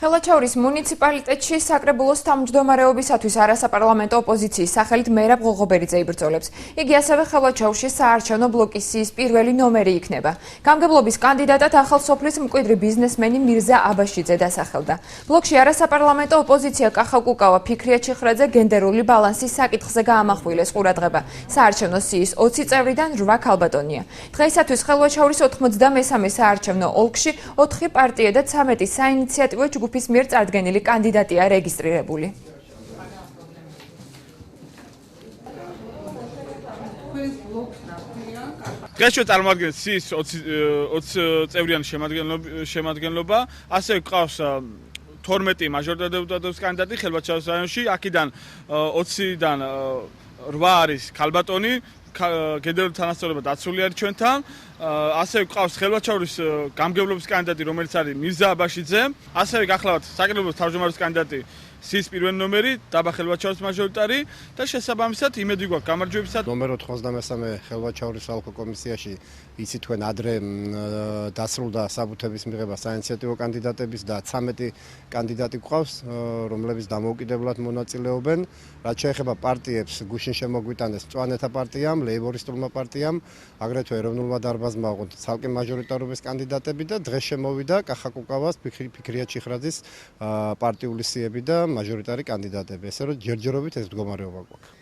ხელვაჩაურის მუნიციპალიტეტში საკრებულოს თავმჯდომარეობისათვის არასაპარლამენტო ოპოზიციის სახელით მერაბ ღოღობერიძე იბრძოლებს. იგი ასევე ხელვაჩაურში საარჩევნო ბლოკის სიის პირველი ნომერი იქნება. გამგებლობის კანდიდატად ახალ სოფლის მკვიდრი ბიზნესმენი მირზა აბაშიძე დასახელდა. ბლოკში არასაპარლამენტო ოპოზიცია კახაკუკავა ფიქრია ჩიხრაძე გენდერული ბალანსის საკითხზე გაამახვილეს ყურადღება. საარჩევნო სიის 20 წევრიდან 8 ქალბატონია. დღეისათვის ხელვაჩაურის 93 საარჩევნო ოლქში 4 პარტია და 13 საინიციატივო ჯგუფის მიერ წარდგენილი კანდიდატია რეგისტრირებული. დღეს წარმოგადგენს სიის 20 წევრიანი შემადგენლობა, ასევე გვყავს 12 მაჟორიტარ დეპუტატების კანდიდატი ხელვაჩაურის რაიონში, აქედან 20-დან 8 არის ქალბატონი, გენდერული თანასწორობა დაცული არის ჩვენთან. ასევე გვყავს ხელვაჩაურის გამგებლობის კანდიდატი, რომელიც არის მირზა აბაშიძე, ასევე გახლავთ საკრებულოს თავმჯდომარის კანდიდატი სიის პირველი ნომერი, დაბა ხელვაჩაურის მაჟორიტარი და შესაბამისად იმედი გვაქვს გამარჯვებისას. ნომერ 93 ხელვაჩაურის ალკო კომისიაში იცით თქვენ ადრე დასრულდა საბუთების მიღება საინიციატივო კანდიდატების და 13 კანდიდატი გვყავს, რომლებიც დამოუკიდებლად მონაწილეობენ. რაც შეეხება პარტიებს, გუშინ შემოგვიტანეს მწვანეთა პარტიამ, ლეიბორისტულმა პარტიამ, აგრეთვე ეროვნულმა დარბაზმა აღვთ ცალკე მაჟორიტარობის კანდიდატები და დღეს შემოვიდა კახაკუკავას ფიქრია ჩიხრაძის პარტიული სიები და მაჟორიტარი კანდიდატები. ესე რომ ჯერჯერობით ეს მდგომარეობა გვაქვს.